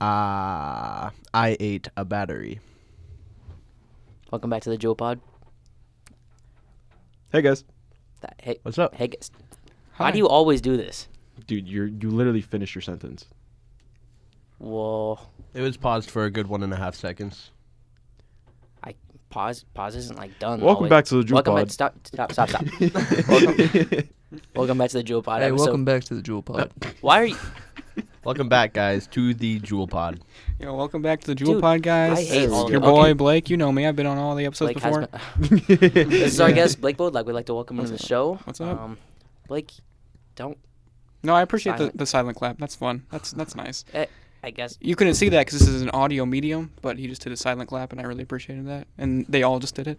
I ate a battery. Welcome back to the Jewel Pod. Hey guys. Hey, What's up? Hey, guys. Hi. Why do you always do this? Dude, you literally finished your sentence. Well, It was paused for a good 1.5 seconds. pause isn't like done. Welcome always. back to the Jewel Welcome Pod. back. Stop. Welcome back to the Jewel Pod. Hey, episode. welcome back to the Jewel Pod. Why are you? Welcome back, guys, to the Jewel Pod. Yo, welcome back to the Jewel Dude, Pod, guys. I hate all Your of boy okay. Blake. You know me. I've been on all the episodes Blake has before. been, this is our guest, Blake Bodlak. We'd like to welcome him to the show. What's up? Blake, don't. No, I appreciate Silent. the silent clap. That's fun. That's nice. I guess. You couldn't see that because this is an audio medium, but he just did a silent clap, and I really appreciated that. And they all just did it.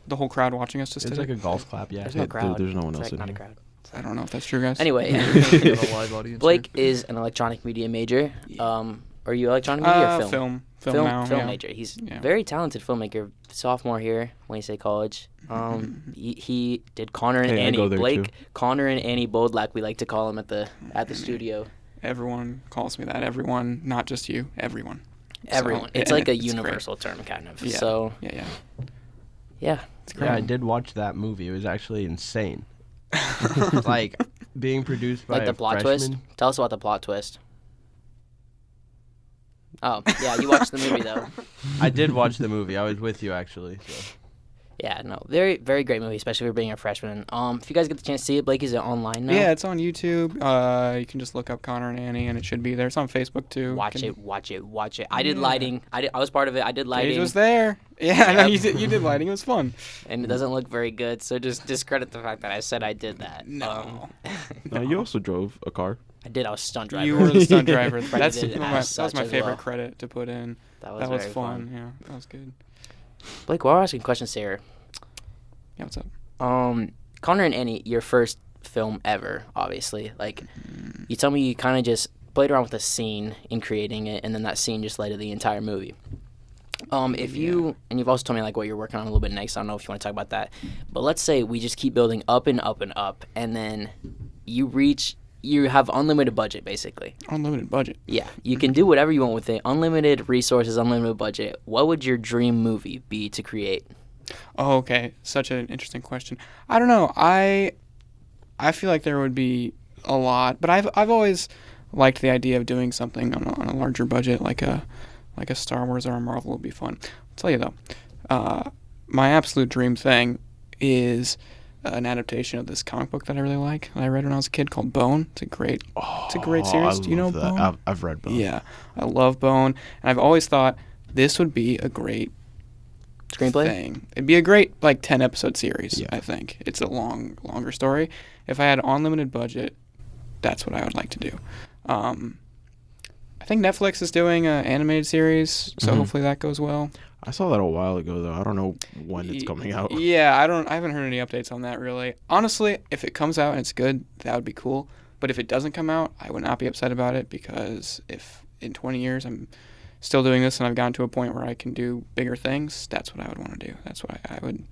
The whole crowd watching us just It's did like it. a golf clap, yeah. There's no crowd. There's no one It's else like in not a here. crowd. I don't know if that's true, guys. Anyway, We have a live audience Blake here. is an electronic media major. Are you electronic media or film? Film now. Film yeah. major. He's Yeah. very talented filmmaker. Sophomore here, Wayne State College. He did Connor and Hey, I Annie. go there Blake, too. Connor and Annie Bodlak. We like to call him at the studio. Everyone calls me that. Everyone, not just you. Everyone. Everyone. So, it's like a it's great. universal term, kind of. Yeah. So Yeah. yeah. It's great. Yeah, I did watch that movie. It was actually insane. Like, being produced by Like the a plot freshman. twist. Tell us about the plot twist. Oh yeah, you watched the movie though. I did watch the movie. I was with you, actually. So. Yeah, no, very, very great movie, especially for being a freshman. If you guys get the chance to see it, Blake, is it online now? Yeah, it's on YouTube. You can just look up Connor and Annie, and it should be there. It's on Facebook too. Watch it. I did lighting. I was part of it. I did Gage lighting, was there. Yeah, I know Yep. you did lighting. It was fun. and it doesn't look very good. So just discredit the fact that I said I did that. No. No, you also drove a car. I did. I was stunt driver. You were the stunt driver. Freddie That did it was as my such as favorite well. credit to put in. That was, That was very fun. Yeah, that was good. Blake, we're asking questions here. Yeah, what's up? Connor and Annie, your first film ever, obviously. Like, you tell me you kind of just played around with a scene in creating it, and then that scene just led to the entire movie. If you, and you've also told me like what you're working on a little bit next. I don't know if you want to talk about that, but let's say we just keep building up and up and up, and then you have unlimited budget basically. Unlimited budget. Yeah, you can do whatever you want with it. Unlimited resources, unlimited budget. What would your dream movie be to create? Oh, okay. Such an interesting question. I don't know. I feel like there would be a lot, but I've always liked the idea of doing something on a larger budget, like a Star Wars or a Marvel would be fun. I'll tell you though, my absolute dream thing is an adaptation of this comic book that I really like that I read when I was a kid called Bone. It's a great series. Do you know that. Bone? I've read Bone. Yeah, I love Bone, and I've always thought this would be a great Screenplay? thing. It'd be a great 10 episode series. Yeah. I think it's a longer story. If I had unlimited budget, that's what I would like to do. I think Netflix is doing an animated series, so hopefully that goes well. I saw that a while ago though. I don't know when it's coming out. Yeah, I haven't heard any updates on that really. Honestly, if it comes out and it's good, that would be cool. But if it doesn't come out, I would not be upset about it, because if in 20 years I'm still doing this and I've gotten to a point where I can do bigger things, that's what I would want to do. That's what I would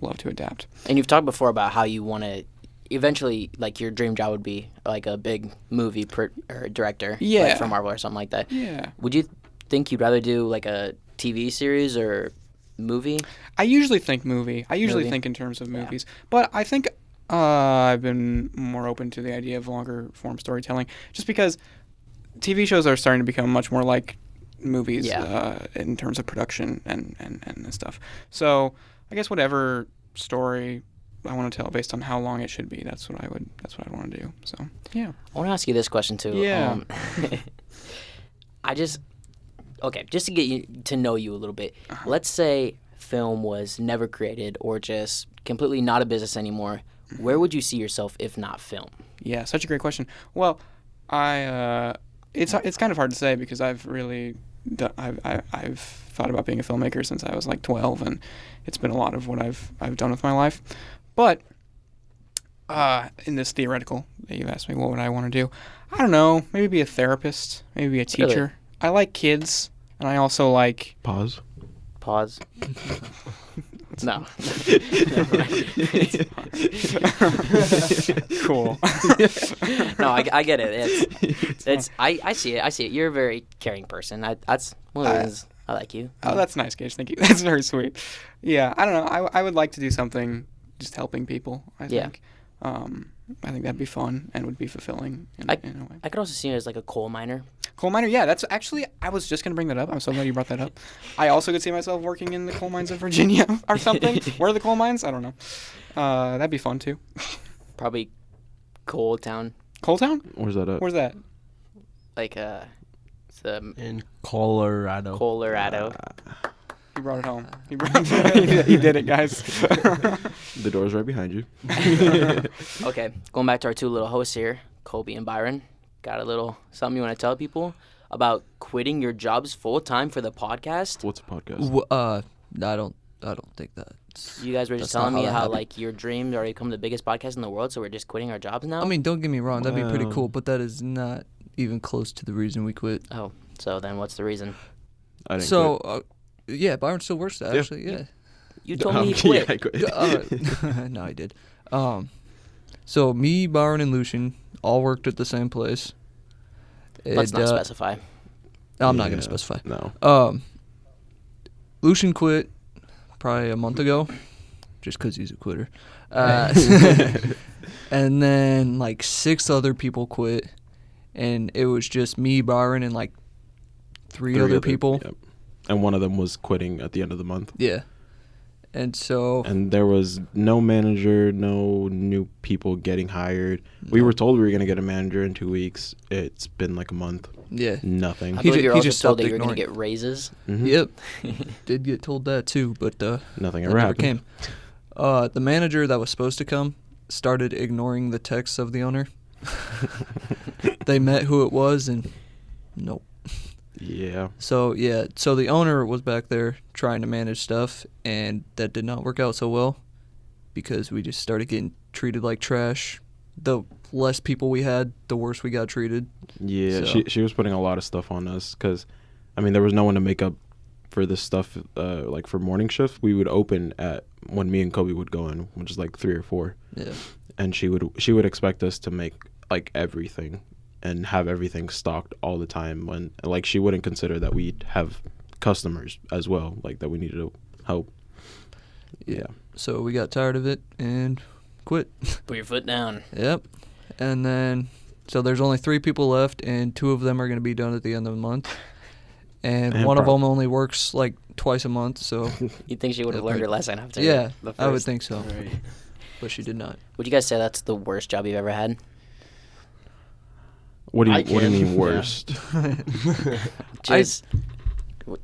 love to adapt. And you've talked before about how you want to eventually, like, your dream job would be like a big movie or director, Yeah. like for Marvel or something like that. Yeah. Would you think you'd rather do like a TV series or movie? I usually think movie. I usually Movie? think in terms of movies. But I think I've been more open to the idea of longer form storytelling, just because TV shows are starting to become much more like movies in terms of production and stuff. So I guess whatever story I want to tell based on how long it should be, that's what I want to do. So yeah. I want to ask you this question too. Yeah. just to get you to know you a little bit. Let's say film was never created or just completely not a business anymore. Where would you see yourself if not film? Yeah, such a great question. Well, it's kind of hard to say, because I've really I've thought about being a filmmaker since I was like 12, and it's been a lot of what I've done with my life. But in this theoretical that you asked me, what would I want to do? I don't know. Maybe be a therapist. Maybe be a teacher. Really? I like kids, and I also like. Pause. No. Cool. No, I get it. I see it. I see it. You're a very caring person. That's one of the reasons I like you. Oh, that's nice, Gage. Thank you. That's very sweet. Yeah, I don't know. I would like to do something just helping people, I think. I think that'd be fun and would be fulfilling in a way. I could also see you as like a coal miner. Coal miner, yeah. That's actually, I was just going to bring that up. I'm so glad you brought that up. I also could see myself working in the coal mines of Virginia or something. Where are the coal mines? I don't know. That'd be fun, too. Probably Coal Town. Coal Town? Where's that at? Where's that? Like, it's In Colorado. Colorado. He brought it home. He did it, guys. The door's right behind you. Okay, going back to our two little hosts here, Kobee and Byron. Got a little something you want to tell people about quitting your jobs full time for the podcast? What's a podcast? I don't think that. You guys were just That's not telling me how that how happened. like your dreams are to become the biggest podcast in the world, so we're just quitting our jobs now. I mean, don't get me wrong, that'd be pretty Well- cool, but that is not even close to the reason we quit. Oh, so then what's the reason? I didn't So, quit. yeah, Byron still works there, actually. Yeah. You told me he Yeah, quit. I quit. No, I did. So me, Byron, and Lucien all worked at the same place. Let's And, not specify. I'm not gonna Yeah, specify. No. Lucien quit probably a month ago, just 'cause he's a quitter. And then like 6 other people quit, and it was just me, Byron, and like three other people. Yep. And one of them was quitting at the end of the month. Yeah. And so And there was no manager, no new people getting hired. We No. were told we were going to get a manager in 2 weeks. It's been like a month. yeah. Nothing. I He believe ju- you're he also just told stopped that you're going to ignoring. get raises. Mhm. Yep. Did get told that too, but Nothing that ever never happened. came. The manager that was supposed to come started ignoring the texts of the owner. They met who it was, and nope. Yeah. So yeah, so the owner was back there trying to manage stuff, and that did not work out so well because we just started getting treated like trash. The less people we had, the worse we got treated. Yeah, So- she was putting a lot of stuff on us because, I mean, there was no one to make up for this stuff. Like for morning shift, we would open at when me and Kobee would go in, which is like 3 or 4, Yeah. and she would expect us to make like everything and have everything stocked all the time. When like she wouldn't consider that we'd have customers as well, like that we needed to help. Yeah. So we got tired of it and quit. Put your foot down. Yep. And then, so there's only 3 people left, and 2 of them are going to be done at the end of the month. And And one of prob- them only works like twice a month, so You'd think she would have learned her lesson after yeah, the first. I would think so. Right. But she did not. Would you guys say that's the worst job you've ever had? What do I you can, mean yeah. worst? Just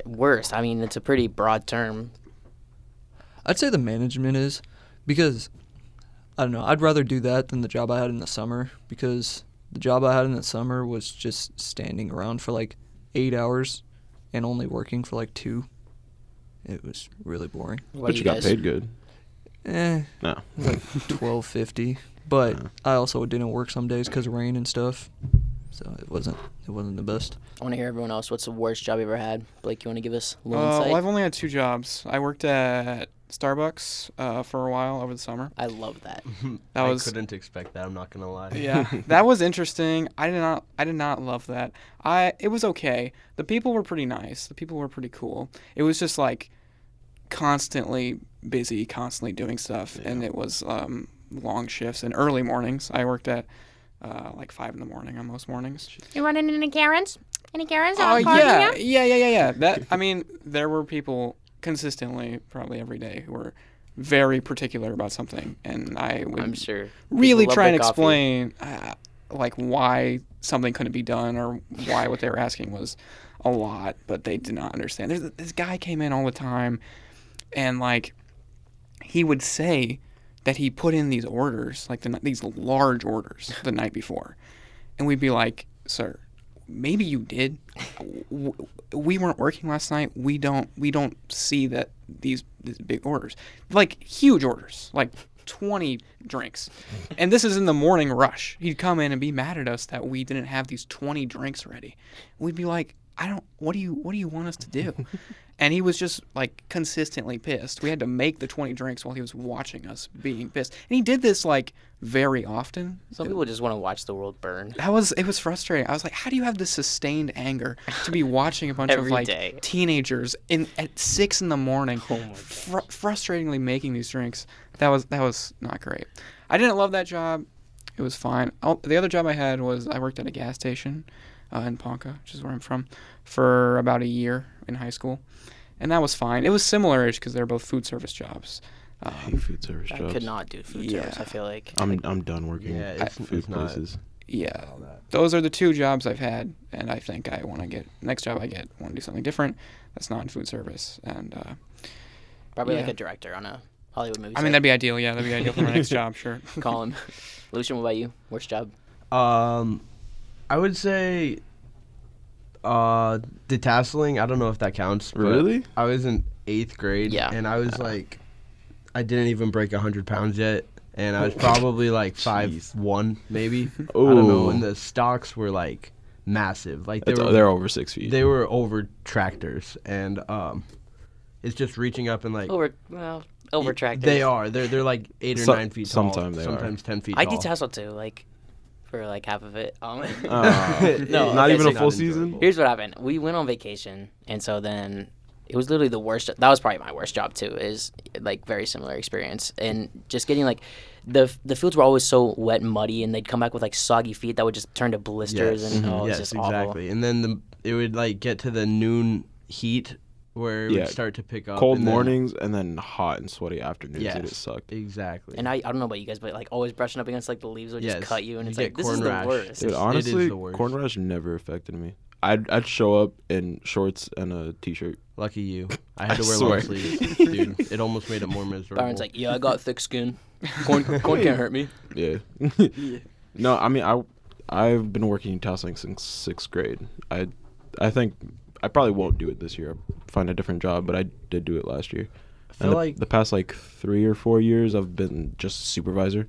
worst. I mean, it's a pretty broad term. I'd say the management is, because, I don't know, I'd rather do that than the job I had in the summer, because the job I had in the summer was just standing around for like 8 hours and only working for like 2. It was really boring. What But do you got guys? paid good. Eh, No. like $12.50, but Yeah. I also didn't work some days because of rain and stuff, so it wasn't the best. I want to hear everyone else. What's the worst job you ever had? Blake, you want to give us a little Well, insight? I've only had 2 jobs. I worked at Starbucks for a while over the summer. I love that. That I was couldn't expect that. I'm not gonna lie. yeah, that was interesting. I did not love that. It was okay. The people were pretty nice. The people were pretty cool. It was just like constantly busy, constantly doing stuff, and it was long shifts and early mornings. I worked at like 5 in the morning on most mornings. You running any Karens? Any Karens? Oh out calling yeah. That I mean, there were people consistently, probably every day, who were very particular about something, and I would I'm sure. really People love try and their coffee. explain like why something couldn't be done or why what they were asking was a lot, but they did not understand. This guy came in all the time, and like he would say that he put in these orders, like these large orders, the night before, and we'd be like, "Sir, maybe you did. We weren't working last night. We don't see that these big orders, like huge orders, like 20 drinks. And this is in the morning rush. He'd come in and be mad at us that we didn't have these 20 drinks ready. We'd be like, what do you want us to do? And he was just like consistently pissed. We had to make the 20 drinks while he was watching us being pissed. And he did this like very often. Some people just want to watch the world burn. It was frustrating. I was like, how do you have this sustained anger to be watching a bunch of Every like day. teenagers at 6 a.m. Frustratingly making these drinks? That was not great. I didn't love that job. It was fine. The other job I had was I worked at a gas station in Ponca, which is where I'm from, for about a year in high school. And that was fine. It was similar-ish because they're both food service jobs. I hate food service I jobs. could not do food service, I feel like. I'm done working at it's food not- places. Yeah, those are the two jobs I've had, and I think I want to get next job I get want to do something different that's not in food service, and Probably like yeah. a director on a Hollywood movie. I mean that'd be ideal. Yeah, that'd be ideal for my next job. Sure. Call him. Lucien, what about you? Worst job? I would say detasseling. I don't know if that counts. but Really? I was in 8th grade. Yeah. And I was like, I didn't even break 100 pounds yet. And I was probably like 5'1", maybe. I don't know. Ooh. And the stocks were like massive. Like They're over 6 feet. they were over tractors. And it's just reaching up and like Over tractors. They are. They're like 8 or So- 9 feet tall. sometime they are. Sometimes 10 feet I tall. detassel too, like for like half of it. No, okay, not even so a full not season. enjoyable. Here's what happened. We went on vacation, and so then it was literally the worst. That was probably my worst job too. Is like very similar experience, and just getting like the fields were always so wet and muddy, and they'd come back with like soggy feet that would just turn to blisters, and it was yes, just exactly. And then it would like get to the noon heat where it Yeah. would start to pick up. Cold and then- mornings and then hot and sweaty afternoons. Yes, It sucked. exactly. And I don't know about you guys, but like always brushing up against like the leaves would just Yes, cut you, and you it's get like this corn is the rash. worst. Dude, It is honestly, the worst. corn rash never affected me. I'd show up in shorts and a t-shirt. Lucky you. I had I to wear long swear. sleeves, dude. It almost made it more miserable. Byron's like, yeah, I got thick skin. Corn can't hurt me. Yeah. No, I mean I've been working tasseling since 6th grade. I think I probably won't do it this year. I'll find a different job, but I did do it last year. I feel And like the past like 3 or 4 years, I've been just supervisor.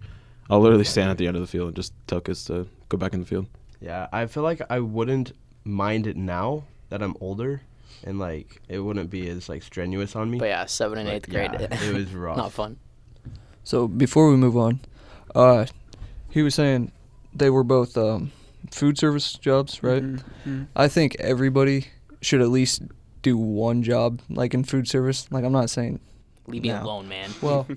I'll literally stand at the end of the field and just tell kids to go back in the field. yeah, I feel like I wouldn't mind it now that I'm older, and like it wouldn't be as like strenuous on me. But yeah, 7th and Like, 8th grade. yeah, it was rough. Not fun. So before we move on, he was saying they were both food service jobs, right? Mm-hmm. I think everybody should at least do one job, like in food service. Like I'm not saying, Leave me No. alone, man. well,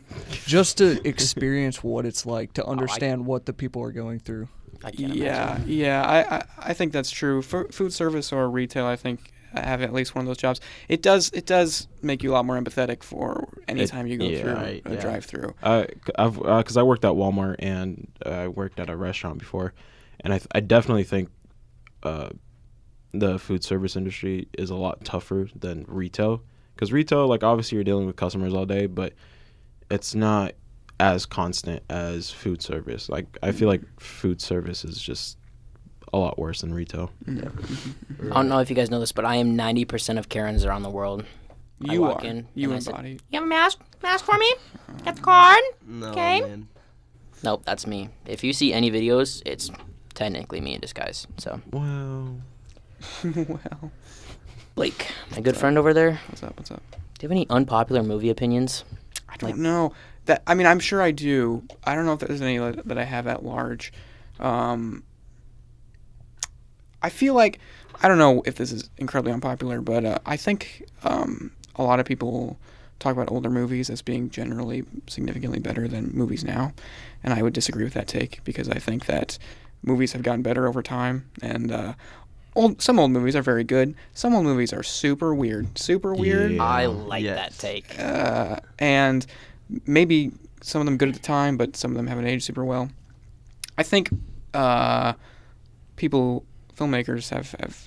just to experience what it's like to understand what the people are going through. I can't Yeah, imagine. yeah. I think that's true. For food service or retail, I think I have at least one of those jobs. It does make you a lot more empathetic for any time you go yeah, through right, a yeah. drive-through. Because I worked at Walmart and I worked at a restaurant before, and I definitely think the food service industry is a lot tougher than retail. Because retail, like obviously you're dealing with customers all day, but it's not as constant as food service. Like I feel like food service is just a lot worse than retail. I don't know if you guys know this, but I am 90% of Karens around the world. I You walk are. in You and I said- embody. You have a mask? Mask for me? Got the card? No, Okay. man. Nope, that's me. If you see any videos, it's technically me in disguise. So, Well, Well, Blake, my good friend over there, what's up? do you have any unpopular movie opinions? I don't know. I mean, I'm sure I do. I don't know if there's any that I have at large. I feel like, I don't know if this is incredibly unpopular, but I think a lot of people talk about older movies as being generally significantly better than movies now. And I would disagree with that take because I think that movies have gotten better over time. And some old movies are very good. Some old movies are super weird. Super weird. Yeah. I like yes. that take. And maybe some of them good at the time, but some of them haven't aged super well. I think filmmakers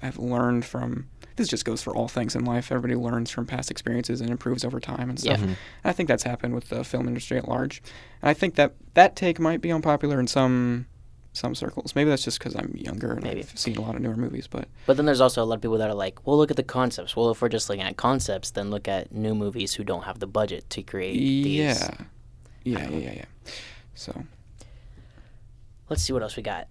have learned from, this just goes for all things in life, everybody learns from past experiences and improves over time and stuff. Yeah. And I think that's happened with the film industry at large. And I think that take might be unpopular in some circles. Maybe that's just because I'm younger and Maybe. I've seen a lot of newer movies, but But then there's also a lot of people that are like, well, look at the concepts. Well, if we're just looking at concepts, then look at new movies who don't have the budget to create these. yeah. Yeah. So Let's see what else we got.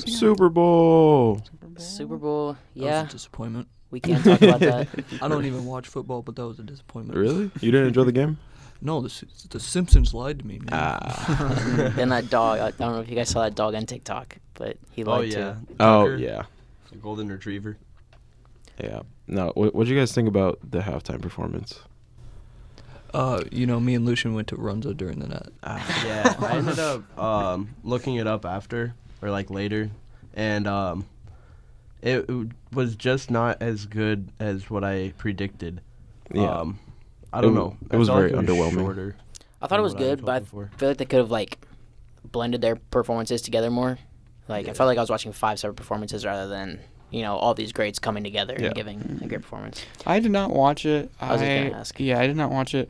Super Bowl. Super Bowl. That Yeah, was a disappointment. we can't talk about that. I don't even watch football, but that was a disappointment. Really? You didn't enjoy the game? No, the Simpsons lied to me, man. Then that dog. I don't know if you guys saw that dog on TikTok, but he Oh lied yeah. too. Oh, Tucker, yeah. the golden retriever. Yeah. No, what do you guys think about the halftime performance? Me and Lucien went to Runza during the net. Yeah, I ended up looking it up after or like later, and it was just not as good as what I predicted. Yeah. I don't know. It was I felt very like underwhelming. shorter I thought it was than what I good, had but I hoped for. feel like they could have like blended their performances together more. Like I felt like I was watching 5 separate performances rather than all these greats coming together Yeah. and giving a great performance. I did not watch it. I was just gonna ask. Yeah, I did not watch it.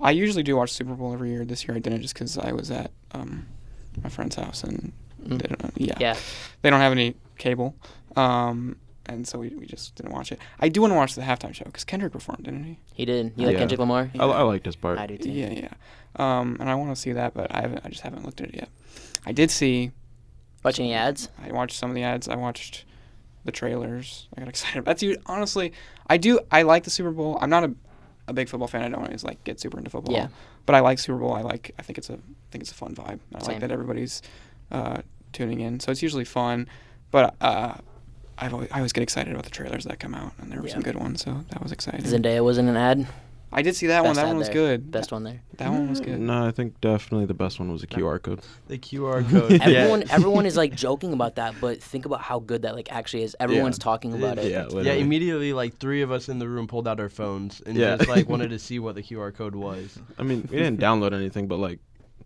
I usually do watch Super Bowl every year. This year I didn't just because I was at my friend's house and they don't, Yeah. they don't have any cable, and so we just didn't watch it. I do want to watch the halftime show because Kendrick performed, didn't he? He did. You like Yeah. Kendrick Lamar? I liked his part. I do too. Yeah. And I want to see that, but I just haven't looked at it yet. I did see. Watch any ads? I watched some of the ads. I watched the trailers. I got excited. Honestly, I like the Super Bowl. I'm not a big football fan. I don't always get super into football. Yeah. But I like Super Bowl. I think it's a fun vibe. I Same. like that everybody's tuning in. So it's usually fun. But I always get excited about the trailers that come out, and there were some good ones. So that was exciting. Zendaya was in an ad. I did see that one. Best That ad one was there. good. Best one there. That one was good. No, I think definitely the best one was a QR code. The QR code. Everyone is like joking about that, but think about how good that actually is. Everyone's talking about it. Yeah, Yeah, literally. immediately like 3 of us in the room pulled out our phones and Yeah. just wanted to see what the QR code was. I mean, we didn't download anything, but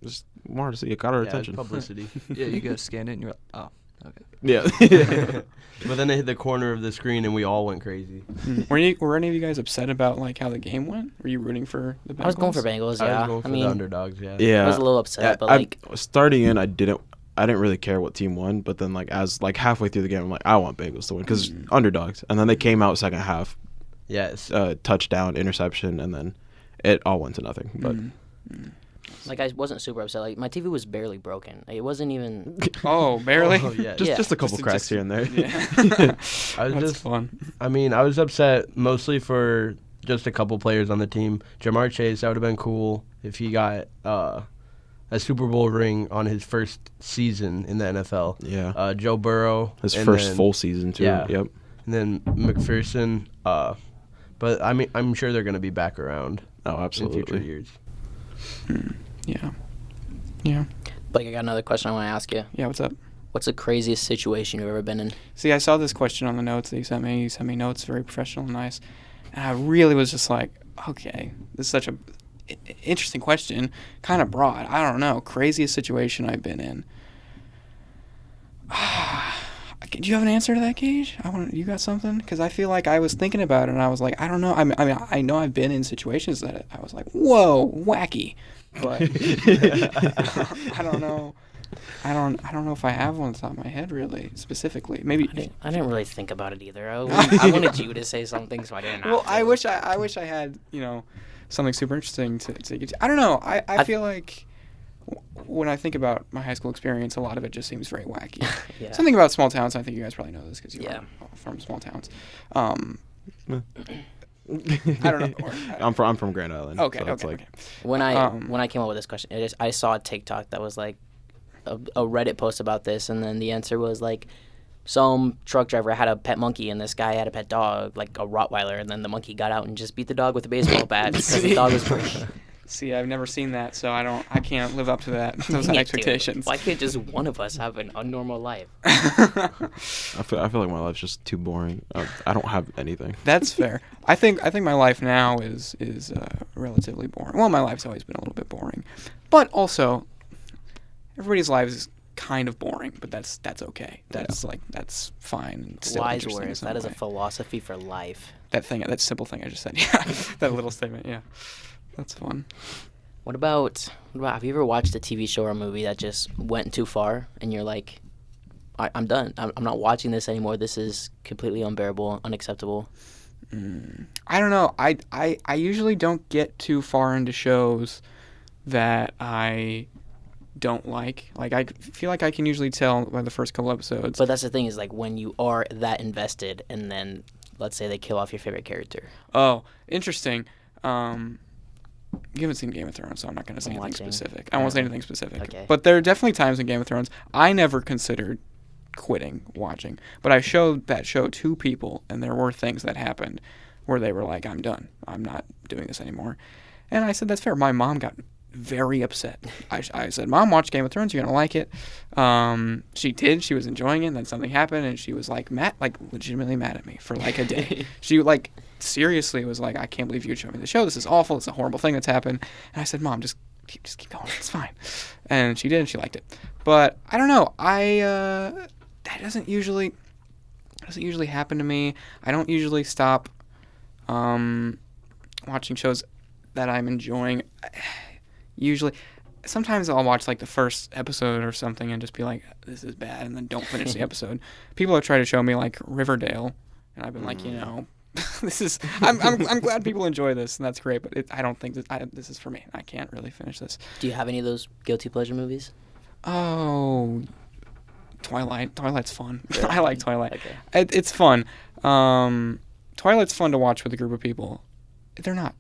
just wanted to see. It got our Yeah, it's attention. publicity. Yeah, you guys scanned it and you're like, oh, okay. Yeah. But then they hit the corner of the screen and we all went crazy. Were any of you guys upset about how the game went? Were you rooting for the Bengals? I was going for Bengals. I Yeah. was going for the underdogs. Yeah. Yeah. I was a little upset, but I starting in, I didn't really care what team won, but then as halfway through the game, I'm like, I want Bengals to win because underdogs. And then they came out second half, Yes. touchdown, interception, and then it all went to nothing. But I wasn't super upset. My TV was barely broken. It wasn't even. Oh, barely. Oh, yeah. just a couple Just- cracks just- here and there. Yeah. I was That's just fun. I mean, I was upset mostly for just a couple players on the team. Jamar Chase, that would have been cool if he got a Super Bowl ring on his first season in the NFL. Yeah. Joe Burrow. His and first then- full season too. Yeah. Yep. And then McPherson. But I mean, I'm sure they're going to be back around Oh, in future absolutely. years. Yeah. Yeah. Like, I got another question I want to ask you. Yeah. What's up? What's the craziest situation you've ever been in? See, I saw this question on the notes that you sent me. You sent me notes, very professional and nice. And I really was just like, okay, this is such a interesting question, kind of broad. I don't know. Craziest situation I've been in. Do you have an answer to that, Gage? You got something? Because I feel like I was thinking about it, and I was like, I don't know. I mean, I know I've been in situations that I was like, whoa, wacky. But I don't know. I don't know if I have one on the top of my head, really, specifically. Maybe. I didn't really think about it either. I wanted you to say something, so I didn't. Well, have to. I wish I had something super interesting to get to. I don't know. I feel like when I think about my high school experience, a lot of it just seems very wacky. Yeah. Something about small towns. I think you guys probably know this because you Yeah. are from small towns. I don't know. I'm from Grand Island. Okay. so it's Okay. When I came up with this question, I saw a TikTok that was like a Reddit post about this, and then the answer was like, some truck driver had a pet monkey, and this guy had a pet dog, like a Rottweiler, and then the monkey got out and just beat the dog with a baseball bat because the dog was pretty. See, I've never seen that, so I can't live up to those Dude, expectations. why can't just one of us have a normal life? I feel like my life's just too boring. I don't have anything. That's fair. I think my life now is relatively boring. Well, my life's always been a little bit boring, but everybody's life is kind of boring. But that's okay. That's fine. And still Wise interesting in words. some That is a way. philosophy for life. That simple thing I just said. Yeah, that little statement. Yeah, that's fun. What about have you ever watched a TV show or a movie that just went too far and you're like, I'm done. I'm not watching this anymore. This is completely unbearable, unacceptable. I don't know. I usually don't get too far into shows that I don't like. Like, I feel like I can usually tell by the first couple episodes. But that's the thing is, like, when you are that invested and then, let's say, they kill off your favorite character. Oh, interesting. You haven't seen Game of Thrones, so I'm not going to say anything specific. I won't say anything specific. Okay. But there are definitely times in Game of Thrones I never considered quitting watching. But I showed that show to people, and there were things that happened where they were like, I'm done. I'm not doing this anymore. And I said, that's fair. My mom got very upset. I said, Mom, watch Game of Thrones. You're going to like it. She did. She was enjoying it. And then something happened, and she was like, legitimately mad at me for like a day. She like seriously was like, I can't believe you showed me the show. This is awful. It's a horrible thing that's happened. And I said, Mom, just keep going. It's fine. And she did, and she liked it. But I don't know. That doesn't usually happen to me. I don't usually stop watching shows that I'm enjoying. Usually, sometimes I'll watch like the first episode or something and just be like, this is bad, and then don't finish the episode. People have tried to show me like Riverdale, and I've been like, this is. I'm glad people enjoy this, and that's great. But I don't think that this is for me. I can't really finish this. Do you have any of those guilty pleasure movies? Oh, Twilight. Twilight's fun. I like Twilight. Okay. It's fun. Twilight's fun to watch with a group of people. They're not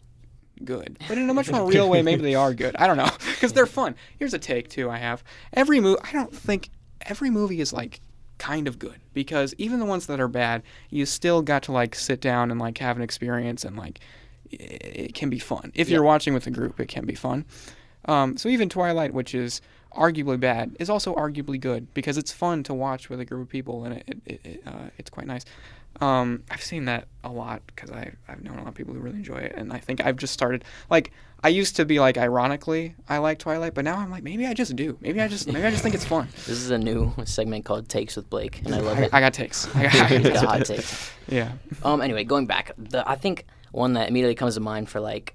good, but in a much more real way, maybe they are good. I don't know, because they're fun. Here's a take too I have. I don't think every movie is like kind of good, because even the ones that are bad, you still got to like sit down and like have an experience, and like it can be fun. If you're watching with a group, it can be fun. So even Twilight, which is arguably bad, is also arguably good, because it's fun to watch with a group of people, and it's quite nice. I've seen that a lot because I've known a lot of people who really enjoy it, and I think I've just started, like, I used to be like, ironically, I like Twilight, but now I'm like, maybe I just do. Maybe I just think it's fun. This is a new segment called Takes with Blake, and I love it. I got takes. He's got hot takes. Yeah. Anyway, going back, I think one that immediately comes to mind for like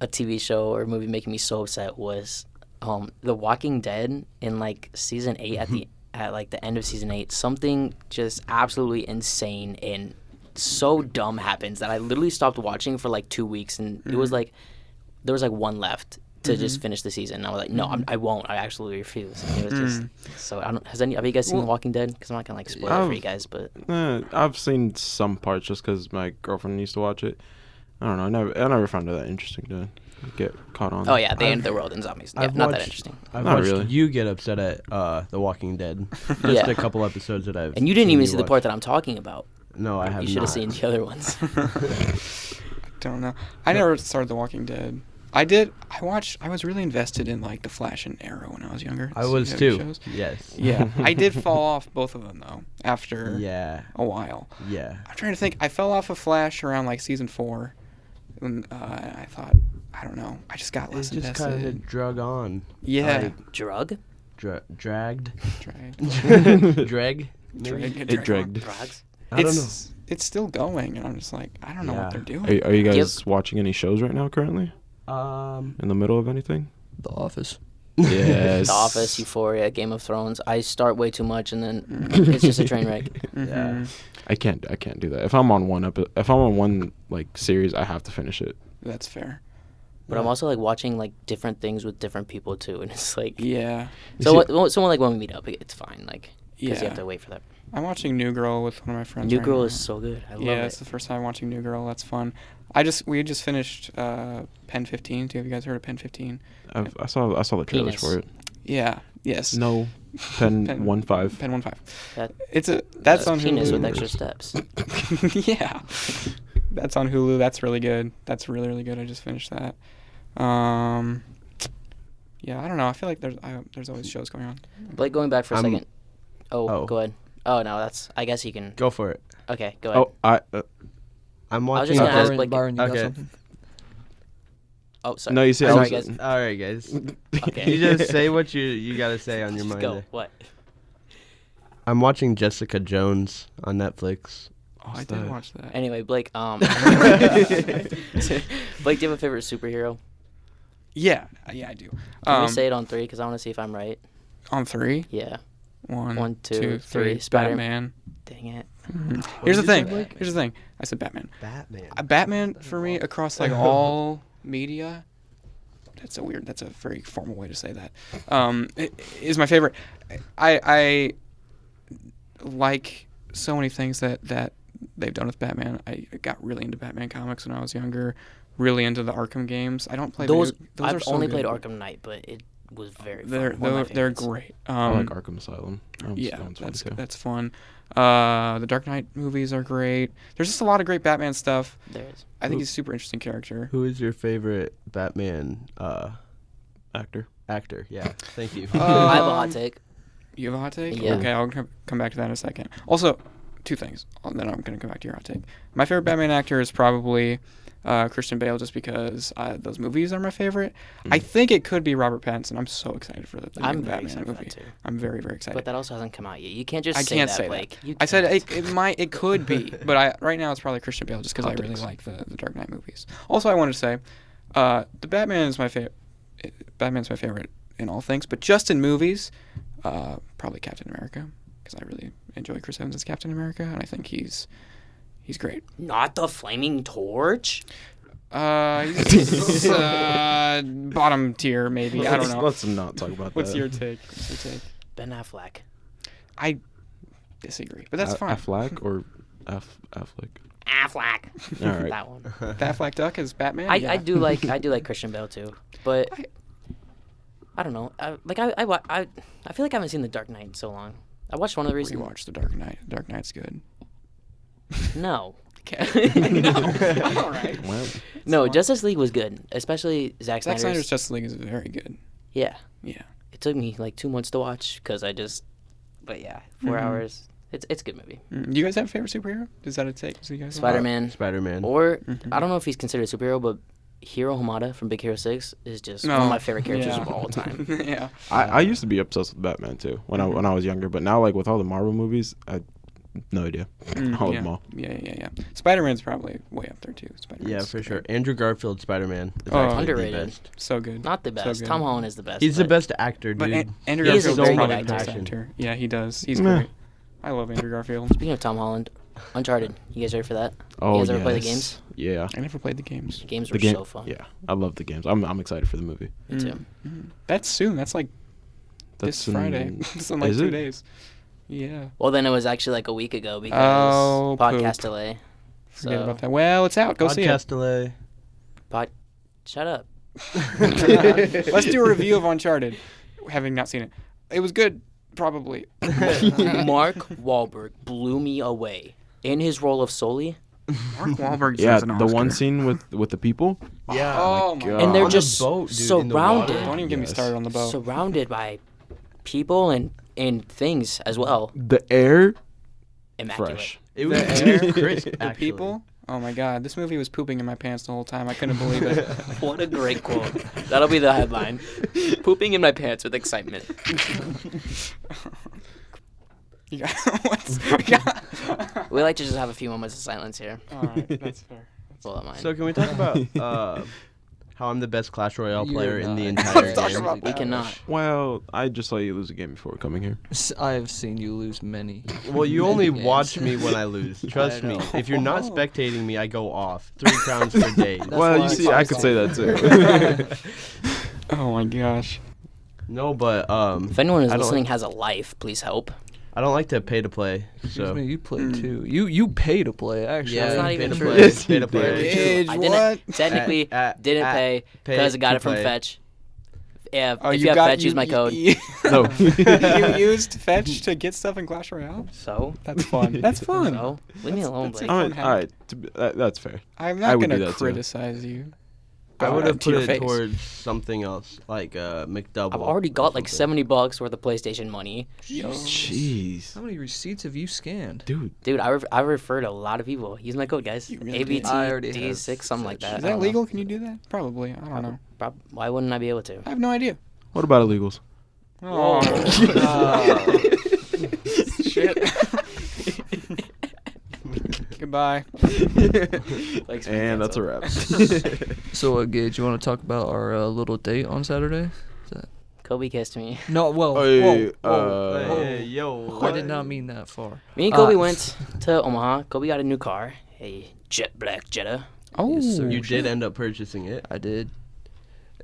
a TV show or movie making me so upset was The Walking Dead in like season 8 at like the end of season 8. Something just absolutely insane and so dumb happens that I literally stopped watching for like 2 weeks, and it was like there was like one left to just finish the season. And I was like, no, I won't. I absolutely refuse. And it was just so. Have you guys seen The Walking Dead? Because I'm not gonna like spoil it for you guys, but I've seen some parts just because my girlfriend used to watch it. I don't know. I never found it that interesting to get caught on. oh yeah, they end the world in zombies. Yeah, not that interesting. I've Not watched really. you get upset at The Walking Dead. Just Yeah. a couple episodes that I've And you didn't seen even you see the watch. part that I'm talking about. No, I have not. You should have seen the other ones. Don't know. I never started The Walking Dead. I did. I was really invested in like The Flash and Arrow when I was younger. I was TV too. shows. Yes. Yeah, I did fall off both of them though after Yeah. a while. Yeah. I'm trying to think. I fell off of Flash around like season 4, and I thought, I don't know. I just got less It just invested. kind of drug on. Yeah. Drug? Dragged. Drag. Drag. Maybe? It dragged. Drugs? I don't know. It's still going, and I'm just like, I don't know what they're doing. Are you guys watching any shows right now currently? In the middle of anything? The Office. Yes. The Office, Euphoria, Game of Thrones. I start way too much, and then it's just a train wreck. Yeah. I can't do that. If I'm on one like series, I have to finish it. That's fair. But I'm also like watching like different things with different people too, and it's like Yeah. someone like when we meet up, it's fine, like because you Yeah. have to wait for that. I'm watching New Girl with one of my friends. New right Girl now. is so good. I love Yeah, it. it's the first time watching New Girl. That's fun. We just finished Pen 15. Have you guys heard of Pen 15? I saw the trailers Penis. for it. Yeah. Yes. No, Pen 15. Pen 15. That, That's on penis Hulu. with extra steps. Yeah. That's on Hulu. That's really good. That's really, really good. I just finished that. Yeah, I don't know. I feel like there's always shows going on. Blake, going back for a second. Oh. Go ahead. Oh no, I guess you can. Go for it. Okay, go ahead. Oh, I'm was watching. just gonna ask Blake- Byron, you got Okay. something? Oh, sorry. No, you see, Sorry, guys. All right, guys. Okay. You just say what you gotta say on your Just mind. go. there. What? I'm watching Jessica Jones on Netflix. Oh, I did watch that. Anyway, Blake. Blake, do you have a favorite superhero? Yeah, I do. Can we say it on 3? Because I want to see if I'm right. On 3? Yeah. 1, 1, 2, 2, 3. 3. Spider- Batman. Dang it. Here's the did you say, thing. Blake? Here's the thing. I said Batman. Batman. Batman for me across like all media. That's a very formal way to say that. Is my favorite. I like so many things that they've done with Batman. I got really into Batman comics when I was younger. Really into the Arkham games. I don't play those. those I've are so only good. played Arkham Knight, but it was very fun. They're great. I like Arkham Asylum. Yeah, that's fun. The Dark Knight movies are great. There's just a lot of great Batman stuff. There is. I think he's a super interesting character. Who is your favorite Batman Actor. actor? Yeah, thank you. I have a hot take. You have a hot take? Yeah. Okay, I'll come back to that in a second. Also, two things. Then I'm going to come back to your hot take. My favorite Batman actor is probably Christian Bale, just because those movies are my favorite. I think it could be Robert Pattinson. I'm so excited for the I'm new very Batman excited for movie. that too. I'm very, very excited. But that also hasn't come out yet. You can't just I say can't that, say Blake. that. You I said can't. it could be, but right now it's probably Christian Bale, just because I really like the Dark Knight movies. Also, I wanted to say, the Batman is my favorite. Batman's my favorite in all things, but just in movies, probably Captain America, because I really enjoy Chris Evans as Captain America, and I think he's great. Not the flaming torch. He's bottom tier, maybe. I don't know. Let's not talk about What's that. your take? Ben Affleck. I disagree, but that's fine. Affleck or Affleck? Affleck. All right. That one. The Affleck Duck is Batman. I do like Christian Bale too, but I don't know. I feel like I haven't seen The Dark Knight in so long. I watched one of the recent. Rewatch The Dark Knight. Dark Knight's good. No. Okay. No. All right. Well, No, Justice League was good, especially Zack Zack Snyder's. Snyder's Justice League is very good. Yeah. Yeah. It took me like 2 months to watch because but yeah, 4 Mhm. hours. It's a good movie. Do you guys have a favorite superhero? Is that a take? So you guys have? Spider-Man. Spider-Man. Or Mhm. I don't know if he's considered a superhero, but Hiro Hamada from Big Hero 6 is just one No. of my favorite characters Yeah. of all time. Yeah. I used to be obsessed with Batman too when I was younger, but now like with all the Marvel movies, I no idea. All of yeah. them all. Yeah. Spider-Man's probably way up there too. Spider-Man's Yeah, for sure. great. Andrew Garfield Spider-Man is Oh, actually underrated. the best. So good. Not the So best. good. Tom Holland is the best. He's the but best actor, But dude. Andrew He is a Garfield's very probably good the best actor. actor. Yeah, he does. He's Meh. great. I love Andrew Garfield. Speaking of Tom Holland, Uncharted. You guys ready for that? Oh, you guys ever play the yes. games? Yeah. I never played the games. Games The were game. so fun. Yeah, I love the games. I'm excited for the movie. Me too. That's soon. That's like That's this Friday. It's in like is 2 it? days. Yeah. Well, then it was actually like a week ago because Oh, podcast poop. delay. Forget So- about that. Well, it's out. Go see it. Podcast delay. Shut up. Let's do a review of Uncharted, having not seen it. It was good, probably. Mark Wahlberg blew me away in his role of Sully, Mark Wahlberg Yeah, the one scene with the people. Yeah. Oh my God. and they're On the just boat, dude, in the water. surrounded, Don't even get me Yes. started on the boat. surrounded by people and things as well. The air, Immaculate. fresh. It was The air, crisp, the actually. people. Oh my god, this movie was pooping in my pants the whole time. I couldn't believe it. What a great quote. That'll be the headline. Pooping in my pants with excitement. You got what's? We like to just have a few moments of silence here. All right, that's fair. Well, that mine. So can we talk about how I'm the best Clash Royale You're player in the not. entire Let's talk game? about we that. cannot. Well, I just saw you lose a game before coming here. I have seen you lose many. Well, you only games. watch me when I lose. Trust me. know. If you're not spectating me, I go off. 3 crowns per day. Well, why you I see, I could say that too. Oh my gosh. No, but If anyone who's I don't listening like- has a life, please help. I don't like to pay to play. Excuse So me, you play too. You pay to play actually. yeah, That's not pay even to true. play. Yes, Pay you to play. did. Gage, I what? didn't technically didn't pay pay because I got to it from play. Fetch. Yeah, Oh, if you have Fetch, use my code. No. You used Fetch to get stuff in Clash Royale? So, That's fun. That's fun. so leave me alone, that's Blake. a all fun right, all right. That's fair. I'm I not would going do to that too. criticize you. I would have To put your it face. towards something else, like McDouble. I've already or got like something. $70 worth of PlayStation money. Jeez, How many receipts have you scanned? dude. Dude, I referred a lot of people. Use my code, guys. You really ABT did. I already have D6, something like Fetch. that. Is I that don't know. legal? Can you do that? Probably. I don't know. Why wouldn't I be able to? I have no idea. What about illegals? Oh. Shit. Goodbye. Like, And that's a wrap. So, Gage, you want to talk about our little date on Saturday? Kobe kissed me. No, well, Hey, Hey, yo, I did not mean that far. Me and Kobe went to Omaha. Kobe got a new car, a jet black Jetta. Oh. Yes, sir. You did end up purchasing it. I did.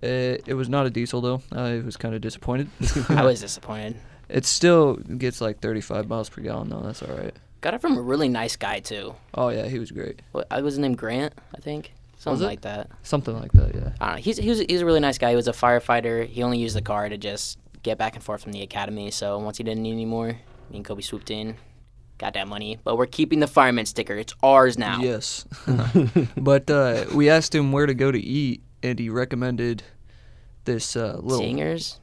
It was not a diesel though. I was kind of disappointed. I was disappointed. It still gets like 35 miles per gallon though. That's all right. Got it from a really nice guy too. Oh yeah, he was great. What, I was named Grant, I think. Something like that. Something like that, yeah. I don't know. He's a really nice guy. He was a firefighter. He only used the car to just get back and forth from the academy. So once he didn't need any more, me and Kobee swooped in, got that money. But we're keeping the fireman sticker. It's ours now. Yes. But we asked him where to go to eat, and he recommended this little... Singers?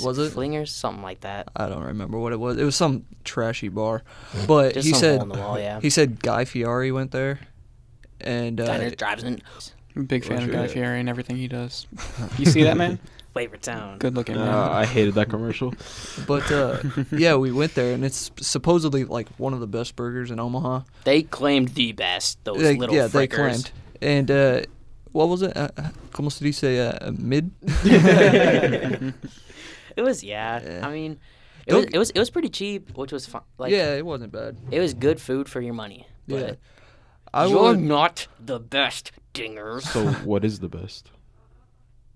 Was it? Flingers? Something like that. I don't remember what it was. It was some trashy bar. But Just he some said hole in the wall, yeah. he said Guy Fieri went there. And Diners, drives in. I'm a big fan of sure. Guy Fieri and everything he does. You see that, man? Flavor Town. Good looking man. I hated that commercial. But yeah, we went there, and it's supposedly like one of the best burgers in Omaha. They claimed the best, those They- little yeah, frickers. they claimed. And what was it? Como se dice? Mid? It was, yeah. Yeah. I mean, Don't- it was pretty cheap, which was fun. Like, Yeah, it wasn't bad. it was good food for your money. Yeah. But I you're would not the best, dingers. So what is the best?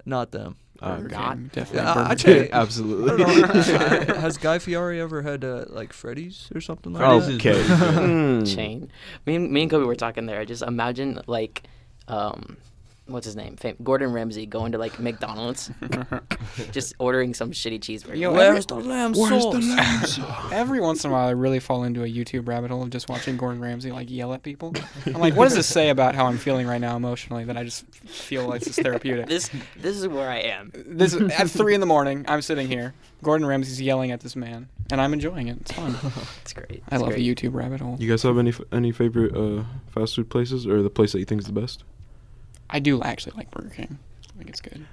not them. Burger God. King, definitely. Yeah, Burger I'd King. say- Absolutely. Has Guy Fieri ever had like Freddy's or something like Freddy's that? is Okay. Mm. Chain. Me and Kobee were talking there. Just imagine like, what's his name? Gordon Ramsay going to like McDonald's, just ordering some shitty cheeseburger. Yo, Where's the lamb sauce? Every once in a while, I really fall into a YouTube rabbit hole of just watching Gordon Ramsay like yell at people. I'm like, what does this say about how I'm feeling right now emotionally? That I just feel like it's therapeutic. This is where I am. This at 3 a.m. I'm sitting here. Gordon Ramsay's yelling at this man, and I'm enjoying it. It's fun. It's great. I love great. the YouTube rabbit hole. You guys have any favorite fast food places, or the place that you think is the best? I do actually like Burger King. I think it's good.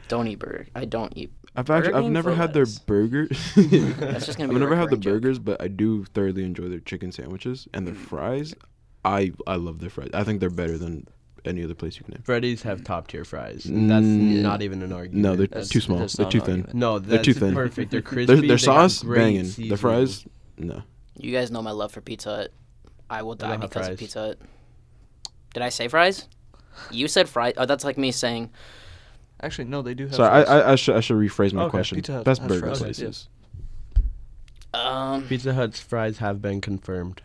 Don't eat burger. I don't eat. I've Burger King never had their flies. burgers. That's just gonna be. I've a never had the recurring joke. burgers, but I do thoroughly enjoy their chicken sandwiches and their fries. I love their fries. I think they're better than any other place you can name. Freddy's have top tier fries. And that's Mm, not even an argument. No, they're That's- too small. that's They're not too an thin. argument. No, They're that's too thin. perfect. They're crispy. Their they got sauce great banging. seasoning. The fries, no. You guys know my love for Pizza Hut. I will They die don't have because of fries. Pizza Hut. Did I say fries? You said fries. Oh, that's like me saying. Actually, no, they do have. Sorry, fries. I should rephrase my Okay. question. Pizza Hut Best has burger fries, places. Pizza Hut's fries have been confirmed.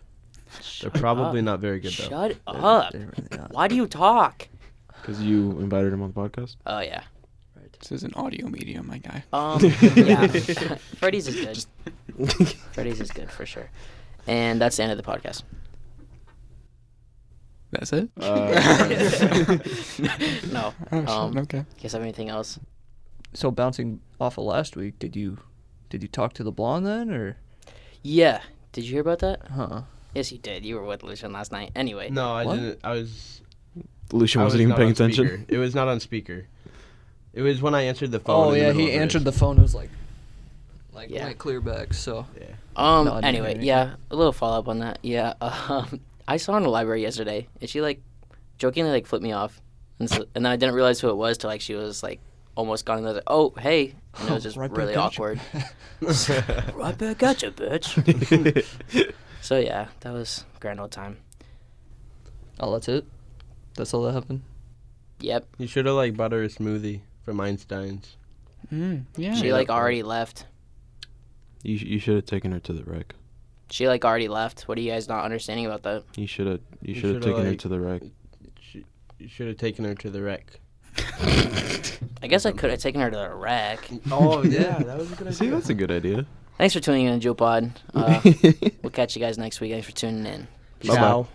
They're probably not very good though. Shut They're- up. they're really not. Why do you talk? Because you invited him on the podcast. Oh yeah. This is an audio medium, my guy. Yeah. Freddy's is good. Freddy's is good for sure. And that's the end of the podcast. That's it? No. Oh, shit. Okay. You guys have anything else? So bouncing off of last week, did you talk to the blonde then, or? Yeah. Did you hear about that? Huh. Yes, you did. You were with Lucien last night. Anyway. No, I What? didn't. I was. Lucian I wasn't was even not paying on attention. speaker. It was not on speaker. It was when I answered the phone. Oh yeah, he answered the phone. It was like Yeah. went clear back. So Yeah. No, I didn't hear Anyway, anything. yeah. A little follow up on that. Yeah. I saw her in the library yesterday, and she like jokingly like flipped me off, and then I didn't realize who it was till like she was like almost gone, and I was like, oh hey, and it was just Right back really at you. awkward. Right back at you, bitch. So yeah, that was a grand old time. oh, that's it. That's all that happened. Yep. You should have like bought her a smoothie from Einstein's. Yeah. She like already left. You should have taken her to the rec. She like already left. What are you guys not understanding about that? You should have shoulda, taken her like- to the rec. You should have taken her to the rec. I guess I could have taken her to the rec. Oh yeah, that was a good See, that's a good idea. Thanks for tuning in to Joe Pod. We'll catch you guys next week. Thanks for tuning in. Peace Bye-bye. out. Ciao.